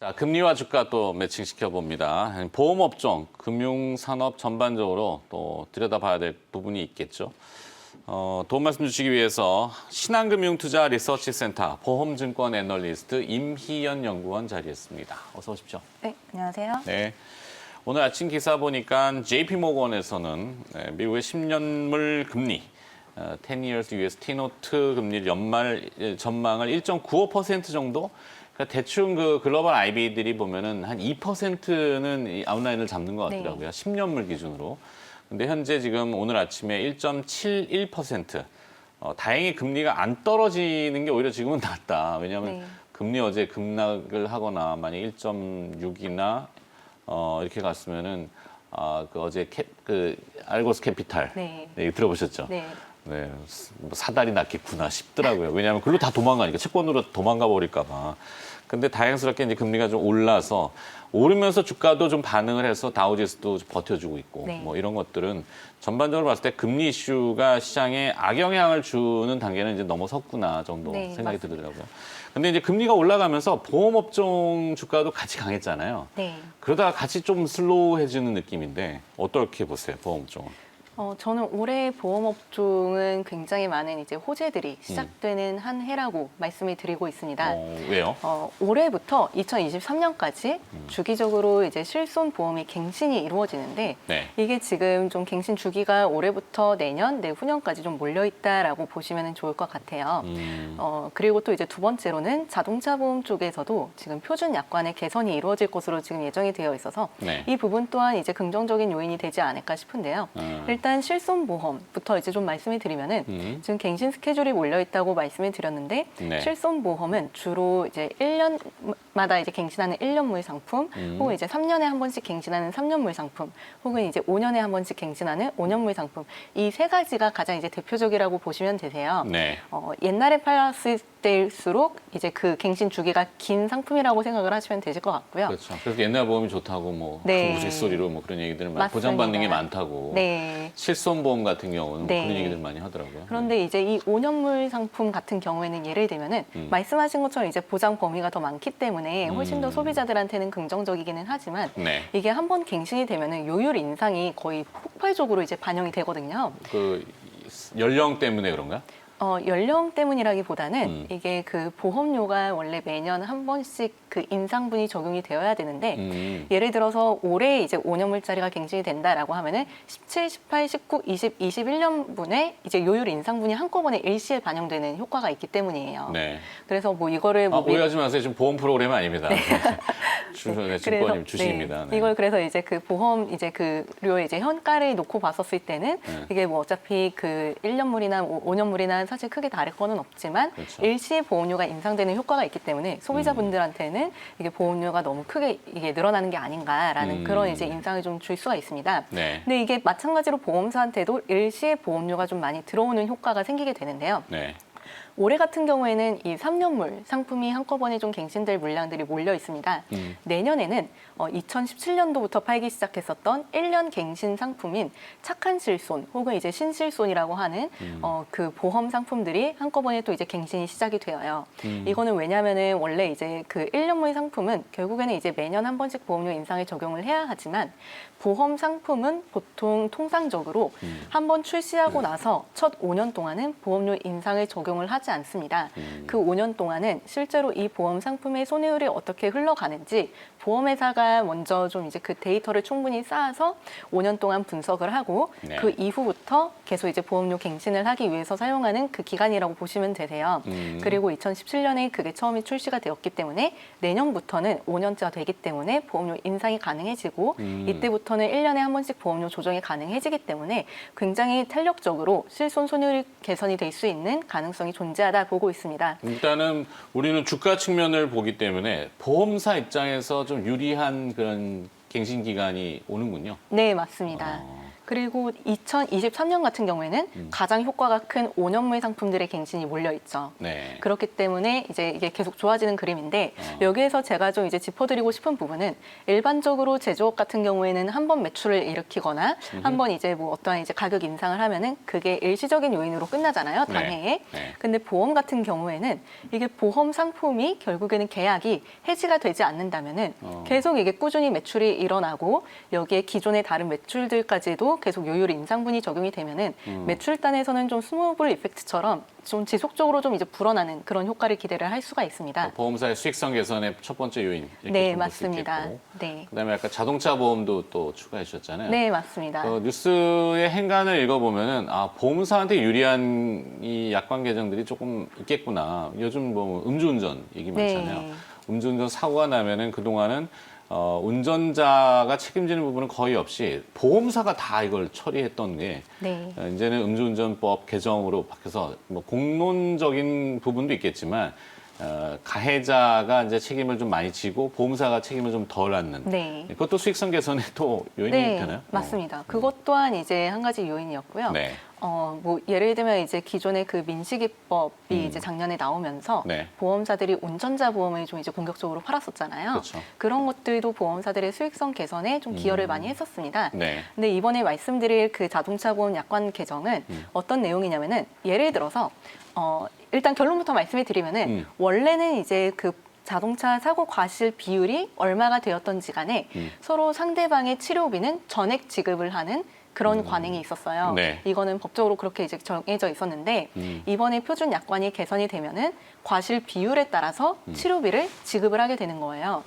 자, 금리와 주가 또 매칭시켜 봅니다. 보험업종, 금융산업 전반적으로 또 들여다봐야 될 부분이 있겠죠. 도움 말씀 주시기 위해서 신한금융투자 리서치센터 보험증권 애널리스트 임희연 연구원 자리했습니다. 어서 오십시오. 네, 안녕하세요. 네. 오늘 아침 기사 보니까 JP모건에서는 미국의 10년물 금리, 10 years US T-노트 금리 연말 전망을 1.95% 정도. 그러니까 대충 그 글로벌 IB들이 보면은 한 2%는 아웃라인을 잡는 것 같더라고요. 네. 10년물 기준으로. 근데 현재 지금 오늘 아침에 1.71%. 다행히 금리가 안 떨어지는 게 오히려 지금은 낫다. 왜냐하면 네. 금리 어제 급락을 하거나 만약 1.6이나 이렇게 갔으면은 그 어제 알고스 캐피탈 네. 네, 들어보셨죠? 네. 네, 뭐 사달이 났겠구나 싶더라고요. 왜냐하면 글로 다 도망가니까 채권으로 도망가 버릴까 봐. 근데 다행스럽게 이제 금리가 좀 올라서 오르면서 주가도 좀 반응을 해서 다우지수도 버텨주고 있고 네. 뭐 이런 것들은 전반적으로 봤을 때 금리 이슈가 시장에 악영향을 주는 단계는 이제 넘어섰구나 정도 네, 생각이 맞습니다. 들더라고요. 근데 이제 금리가 올라가면서 보험업종 주가도 같이 강했잖아요. 네. 그러다가 같이 좀 슬로우해지는 느낌인데 어떻게 보세요, 보험업종은? 저는 올해 보험업종은 굉장히 많은 이제 호재들이 시작되는 한 해라고 말씀을 드리고 있습니다. 왜요? 올해부터 2023년까지 주기적으로 이제 실손 보험이 갱신이 이루어지는데 네. 이게 지금 좀 갱신 주기가 올해부터 내년, 내후년까지 좀 몰려 있다라고 보시면 좋을 것 같아요. 그리고 또 이제 두 번째로는 자동차 보험 쪽에서도 지금 표준 약관의 개선이 이루어질 것으로 지금 예정이 되어 있어서 네. 이 부분 또한 이제 긍정적인 요인이 되지 않을까 싶은데요. 일단 실손보험부터 이제 좀 말씀을 드리면은 지금 갱신 스케줄이 몰려 있다고 말씀을 드렸는데 네. 실손보험은 주로 이제 1년마다 이제 갱신하는 1년물 상품, 혹은 이제 3년에 한 번씩 갱신하는 3년물 상품, 혹은 이제 5년에 한 번씩 갱신하는 5년물 상품, 이 세 가지가 가장 이제 대표적이라고 보시면 되세요. 네. 옛날에 팔았을 때일수록 이제 그 갱신 주기가 긴 상품이라고 생각을 하시면 되실 것 같고요. 그렇죠. 그래서 옛날 보험이 좋다고 뭐 네. 우스갯소리로 뭐 그런 얘기들을 많이 맞습니다. 보장받는 게 많다고. 네. 실손보험 같은 경우는 네. 뭐 그런 얘기들 많이 하더라고요. 그런데 이제 이 5년물 상품 같은 경우에는 예를 들면은 말씀하신 것처럼 이제 보장 범위가 더 많기 때문에 훨씬 더 소비자들한테는 긍정적이기는 하지만 네. 이게 한번 갱신이 되면은 요율 인상이 거의 폭발적으로 이제 반영이 되거든요. 그 연령 때문에 그런가? 연령 때문이라기보다는 이게 그 보험료가 원래 매년 한 번씩 그 인상분이 적용이 되어야 되는데 예를 들어서 올해 이제 5년물짜리가 갱신이 된다라고 하면은 17, 18, 19, 20, 21년분에 이제 요율 인상분이 한꺼번에 일시에 반영되는 효과가 있기 때문이에요. 네. 그래서 뭐 이거를 뭐 오해하지 마세요. 지금 보험 프로그램 아닙니다. 증권님 주식입니다. 네. 이걸 그래서 이제 그 보험 이제 그료 이제 현가를 놓고 봤었을 때는 이게 뭐 어차피 그 1년물이나 5년물이나 사실 크게 다를 거는 없지만 그렇죠. 일시에 보험료가 인상되는 효과가 있기 때문에 소비자분들한테는 이게 보험료가 너무 크게 이게 늘어나는 게 아닌가라는 그런 이제 인상을 좀 줄 수가 있습니다. 네. 근데 이게 마찬가지로 보험사한테도 일시에 보험료가 좀 많이 들어오는 효과가 생기게 되는데요. 네. 올해 같은 경우에는 이 3년물 상품이 한꺼번에 좀 갱신될 물량들이 몰려 있습니다. 내년에는 2017년도부터 팔기 시작했었던 1년 갱신 상품인 착한 실손 혹은 이제 신실손이라고 하는 그 보험 상품들이 한꺼번에 또 이제 갱신이 시작이 되어요. 이거는 왜냐하면은 원래 이제 그 1년물 상품은 결국에는 이제 매년 한 번씩 보험료 인상을 적용을 해야 하지만 보험 상품은 보통 통상적으로 한 번 출시하고 나서 첫 5년 동안은 보험료 인상을 적용을 하지 않습니다. 그 5년 동안은 실제로 이 보험 상품의 손해율이 어떻게 흘러가는지 보험회사가 먼저 좀 이제 그 데이터를 충분히 쌓아서 5년 동안 분석을 하고 네. 그 이후부터 계속 이제 보험료 갱신을 하기 위해서 사용하는 그 기간이라고 보시면 되세요. 그리고 2017년에 그게 처음에 출시가 되었기 때문에 내년부터는 5년째가 되기 때문에 보험료 인상이 가능해지고 이때부터는 1년에 한 번씩 보험료 조정이 가능해지기 때문에 굉장히 탄력적으로 실손 손해율 개선이 될 수 있는 가능성이 존재하다 보고 있습니다. 일단은 우리는 주가 측면을 보기 때문에 보험사 입장에서 좀 유리한 그런 갱신 기간이 오는군요. 네, 맞습니다. 그리고 2023년 같은 경우에는 가장 효과가 큰 5년물 상품들의 갱신이 몰려 있죠. 네. 그렇기 때문에 이제 이게 계속 좋아지는 그림인데 여기에서 제가 좀 이제 짚어드리고 싶은 부분은 일반적으로 제조업 같은 경우에는 한 번 매출을 일으키거나 한 번 이제 뭐 어떠한 이제 가격 인상을 하면은 그게 일시적인 요인으로 끝나잖아요. 당해에. 네. 근데 보험 같은 경우에는 이게 보험 상품이 결국에는 계약이 해지가 되지 않는다면은 계속 이게 꾸준히 매출이 일어나고 여기에 기존의 다른 매출들까지도 계속 요율 인상분이 적용이 되면은 매출단에서는 좀 스노우볼 이펙트처럼 좀 지속적으로 좀 이제 불어나는 그런 효과를 기대를 할 수가 있습니다. 보험사의 수익성 개선의 첫 번째 요인 이렇게 네, 좀 볼수 맞습니다. 있겠고. 네. 그다음에 아까 자동차 보험도 또 추가해 주셨잖아요. 네, 맞습니다. 뉴스의 행간을 읽어보면은 보험사한테 유리한 이 약관 개정들이 조금 있겠구나. 요즘 뭐 음주운전 얘기 많잖아요. 네. 음주운전 사고가 나면은 그동안은 운전자가 책임지는 부분은 거의 없이 보험사가 다 이걸 처리했던 게 네. 이제는 음주운전법 개정으로 바뀌어서 뭐 공론적인 부분도 있겠지만 가해자가 이제 책임을 좀 많이 지고 보험사가 책임을 좀 덜 갖는. 네. 그것도 수익성 개선에 또 요인이 네, 되나요? 맞습니다. 그것 또한 이제 한 가지 요인이었고요. 네. 뭐 예를 들면 이제 기존의 그 민식이법이 이제 작년에 나오면서 네. 보험사들이 운전자 보험을 좀 이제 공격적으로 팔았었잖아요. 그렇죠. 그런 것들도 보험사들의 수익성 개선에 좀 기여를 많이 했었습니다. 네. 근데 이번에 말씀드릴 그 자동차 보험 약관 개정은 어떤 내용이냐면은 예를 들어서 일단 결론부터 말씀을 드리면은 원래는 이제 그 자동차 사고 과실 비율이 얼마가 되었던지 간에 서로 상대방의 치료비는 전액 지급을 하는 그런 관행이 있었어요. 네. 이거는 법적으로 그렇게 이제 정해져 있었는데 이번에 표준 약관이 개선이 되면은 과실 비율에 따라서 치료비를 지급을 하게 되는 거예요.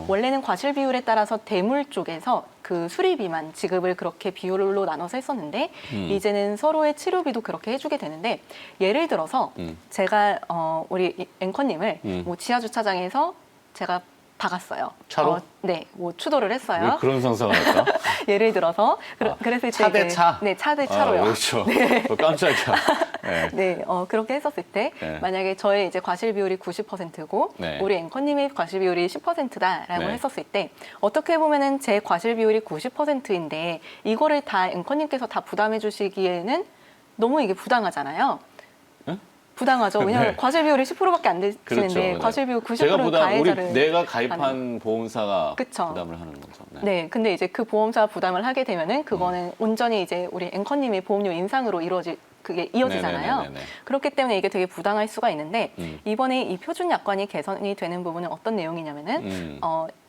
원래는 과실 비율에 따라서 대물 쪽에서 그 수리비만 지급을 그렇게 비율로 나눠서 했었는데 이제는 서로의 치료비도 그렇게 해주게 되는데 예를 들어서 제가 우리 앵커님을 뭐 지하 주차장에서 제가 박았어요. 차로? 네, 뭐 추돌을 왜 했어요. 그런 상상을 할까? 예를 들어서 그랬을 때 차 대 차? 네, 차 대 차로요. 그렇죠. 깜짝이야. 네. 네, 그렇게 했었을 때 네. 만약에 저의 이제 과실 비율이 90%고 네. 우리 앵커님의 과실 비율이 10%다라고 네. 했었을 때 어떻게 보면은 제 과실 비율이 90%인데 이거를 다 앵커님께서 다 부담해 주시기에는 너무 이게 부당하잖아요. 응? 부당하죠. 왜냐하면 네. 과실 비율이 10%밖에 안 되시는데 그렇죠. 네. 과실 비율 90% 제가 가해자를 우리 내가 가입한 보험사가 그쵸. 부담을 하는 거죠. 네, 근데 이제 그 보험사 부담을 하게 되면은 그거는 온전히 이제 우리 앵커님의 보험료 인상으로 그게 이어지잖아요. 네네네네네. 그렇기 때문에 이게 되게 부당할 수가 있는데 이번에 이 표준 약관이 개선이 되는 부분은 어떤 내용이냐면은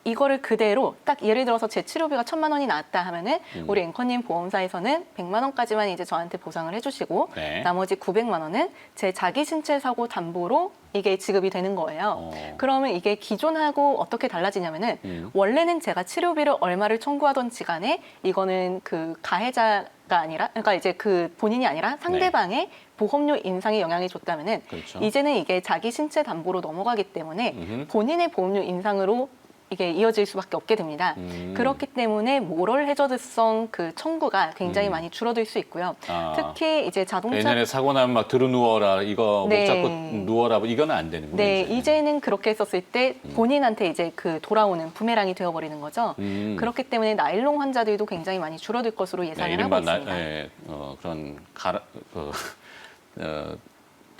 이거를 그대로 딱 예를 들어서 제 치료비가 1,000만 원이 나왔다 하면은 우리 앵커님 보험사에서는 100만 원까지만 이제 저한테 보상을 해주시고 네. 나머지 900만 원은 제 자기 신체 사고 담보로 이게 지급이 되는 거예요. 그러면 이게 기존하고 어떻게 달라지냐면은 원래는 제가 치료비를 얼마를 청구하던지 간에 이거는 그 가해자가 아니라 그러니까 이제 그 본인이 아니라 상대방의 보험료 인상에 영향이 줬다면은 그렇죠. 이제는 이게 자기 신체 담보로 넘어가기 때문에 본인의 보험료 인상으로 이게 이어질 수밖에 없게 됩니다. 그렇기 때문에 모럴 해저드성 그 청구가 굉장히 많이 줄어들 수 있고요. 특히 이제 자동차 예전에 사고 나면 막 들어 누워라 이거 네. 목 잡고 누워라 이거는 안 되는군요. 네, 이제는. 이제는 그렇게 했었을 때 본인한테 이제 그 돌아오는 부메랑이 되어버리는 거죠. 그렇기 때문에 나일론 환자들도 굉장히 많이 줄어들 것으로 예상을 하고 이른바 있습니다. 그런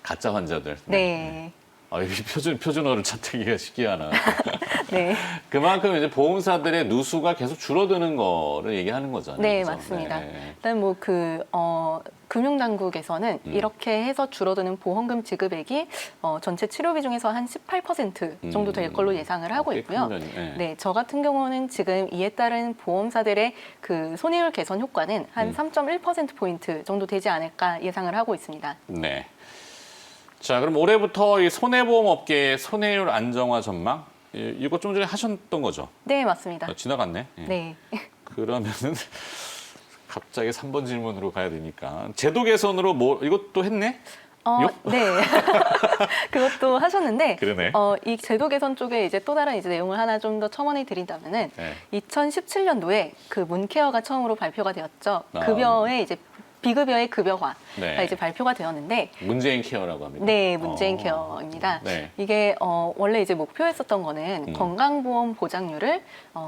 가짜 환자들. 네. 이 표준어를 찾기가 쉽지 않아. 네. 그만큼 이제 보험사들의 누수가 계속 줄어드는 거를 얘기하는 거잖아요. 네, 그죠? 맞습니다. 네. 일단 뭐 금융당국에서는 이렇게 해서 줄어드는 보험금 지급액이 전체 치료비 중에서 한 18% 정도 될 걸로 예상을 하고 꽤 있고요. 큰 편이- 네. 네, 저 같은 경우는 지금 이에 따른 보험사들의 그 손해율 개선 효과는 한 3.1%포인트 정도 되지 않을까 예상을 하고 있습니다. 네. 자, 그럼 올해부터 이 손해보험 업계의 손해율 안정화 전망 이거 좀 전에 하셨던 거죠? 네, 맞습니다. 지나갔네. 예. 네. 그러면은 갑자기 3번 질문으로 가야 되니까 제도 개선으로 뭐 이것도 했네? 네. 그것도 하셨는데, 그러네. 이 제도 개선 쪽에 이제 또 다른 이제 내용을 하나 좀 더 첨언해 드린다면은, 네. 2017년도에 그 문케어가 처음으로 발표가 되었죠. 아. 급여의 이제 비급여의 급여화가 네. 이제 발표가 되었는데 문재인 케어라고 합니다. 네, 문재인 케어입니다. 네. 이게 원래 이제 목표했었던 거는 건강보험 보장률을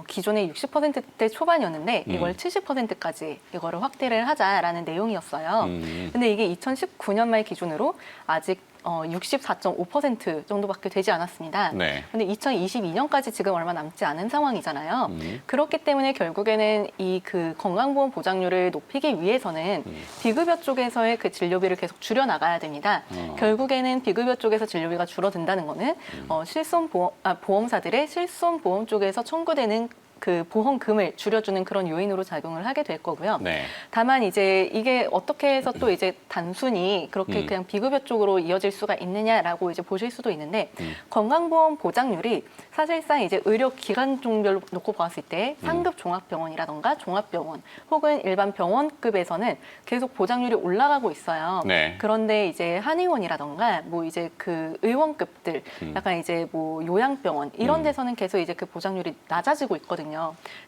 기존의 60%대 초반이었는데 이걸 70%까지 이거를 확대를 하자라는 내용이었어요. 근데 이게 2019년 말 기준으로 아직 64.5% 정도밖에 되지 않았습니다. 네. 근데 2022년까지 지금 얼마 남지 않은 상황이잖아요. 그렇기 때문에 결국에는 이 그 건강보험 보장률을 높이기 위해서는 비급여 쪽에서의 그 진료비를 계속 줄여 나가야 됩니다. 결국에는 비급여 쪽에서 진료비가 줄어든다는 거는 보험사들의 실손보험 쪽에서 청구되는 그 보험금을 줄여주는 그런 요인으로 작용을 하게 될 거고요. 네. 다만 이제 이게 어떻게 해서 또 이제 단순히 그렇게 그냥 비급여 쪽으로 이어질 수가 있느냐라고 이제 보실 수도 있는데 건강보험 보장률이 사실상 이제 의료기관 종별로 놓고 봤을 때 상급 종합병원이라던가 종합병원 혹은 일반 병원급에서는 계속 보장률이 올라가고 있어요. 네. 그런데 이제 한의원이라던가 뭐 이제 그 의원급들 약간 이제 뭐 요양병원 이런 데서는 계속 이제 그 보장률이 낮아지고 있거든요.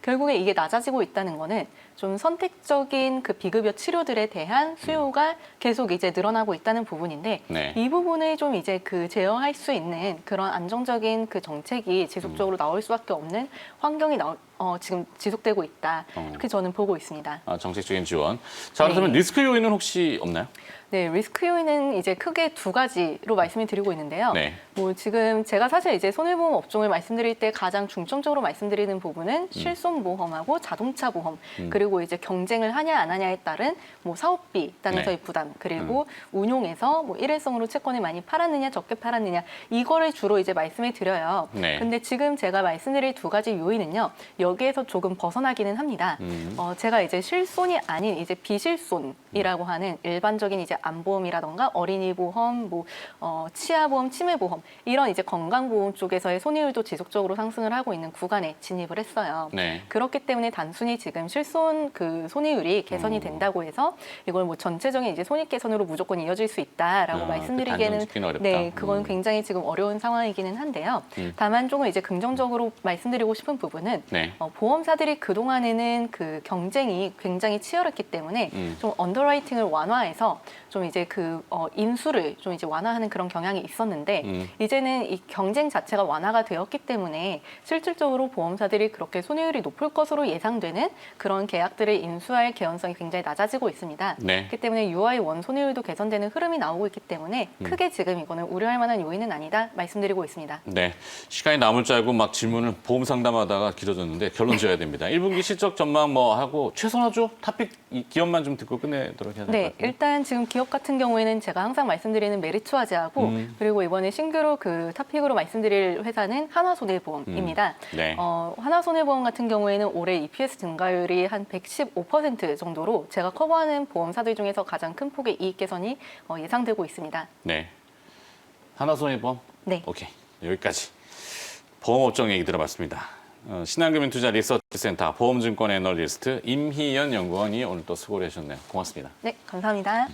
결국에 이게 낮아지고 있다는 거는 좀 선택적인 그 비급여 치료들에 대한 수요가 계속 이제 늘어나고 있다는 부분인데 네. 이 부분을 좀 이제 그 제어할 수 있는 그런 안정적인 그 정책이 지속적으로 나올 수밖에 없는 환경이 지금 지속되고 있다. 이렇게 저는 보고 있습니다. 정책적인 지원. 자, 그렇다면 네. 리스크 요인은 혹시 없나요? 네, 리스크 요인은 이제 크게 두 가지로 말씀을 드리고 있는데요. 네. 뭐 지금 제가 사실 이제 손해보험 업종을 말씀드릴 때 가장 중점적으로 말씀드리는 부분은 실손보험하고 자동차 보험 그리고 이제 경쟁을 하냐 안 하냐에 따른 뭐 사업비 단에서의 네. 부담 그리고 운용에서 뭐 일회성으로 채권을 많이 팔았느냐 적게 팔았느냐 이거를 주로 이제 말씀을 드려요. 네. 근데 지금 제가 말씀드릴 두 가지 요인은요 여기에서 조금 벗어나기는 합니다. 제가 이제 실손이 아닌 이제 비실손이라고 하는 일반적인 이제 안보험이라던가 어린이 보험, 뭐 치아보험, 치매보험 이런 이제 건강보험 쪽에서의 손해율도 지속적으로 상승을 하고 있는 구간에 진입을 했어요. 네. 그렇기 때문에 단순히 지금 실손 그 손해율이 개선이 된다고 해서 이걸 뭐 전체적인 이제 손익 개선으로 무조건 이어질 수 있다라고 그 말씀드리기에는 단정 짓기는 어렵다. 네, 그건 굉장히 지금 어려운 상황이기는 한데요. 다만 조금 이제 긍정적으로 말씀드리고 싶은 부분은 네. 보험사들이 그 동안에는 그 경쟁이 굉장히 치열했기 때문에 좀 언더라이팅을 완화해서 좀 이제 그 인수를 좀 이제 완화하는 그런 경향이 있었는데 이제는 이 경쟁 자체가 완화가 되었기 때문에 실질적으로 보험사들이 그렇게 손해율이 높을 것으로 예상되는 그런 계약들을 인수할 개연성이 굉장히 낮아지고 있습니다. 네. 그렇기 때문에 UI1 손해율도 개선되는 흐름이 나오고 있기 때문에 크게 지금 이거는 우려할 만한 요인은 아니다 말씀드리고 있습니다. 네. 시간이 남을 줄 알고 막 질문을 보험 상담하다가 길어졌는데 결론 지어야 됩니다. 1분기 실적 전망 뭐 하고 최선화죠? 타픽 이 기업만 좀 듣고 끝내도록 해야 될 것 네, 같아요. 일단 지금 기업 같은 경우에는 제가 항상 말씀드리는 메리츠화재하고 그리고 이번에 신규로 그 토픽으로 말씀드릴 회사는 한화손해보험입니다. 네. 한화손해보험 같은 경우에는 올해 EPS 증가율이 한 115% 정도로 제가 커버하는 보험사들 중에서 가장 큰 폭의 이익 개선이 예상되고 있습니다. 네. 하나손해보험? 네. 오케이. 여기까지. 보험업종 얘기 들어봤습니다. 신한금융투자 리서치센터 보험증권 애널리스트 임희연 연구원이 오늘 또 수고를 해주셨네요. 고맙습니다. 네, 감사합니다.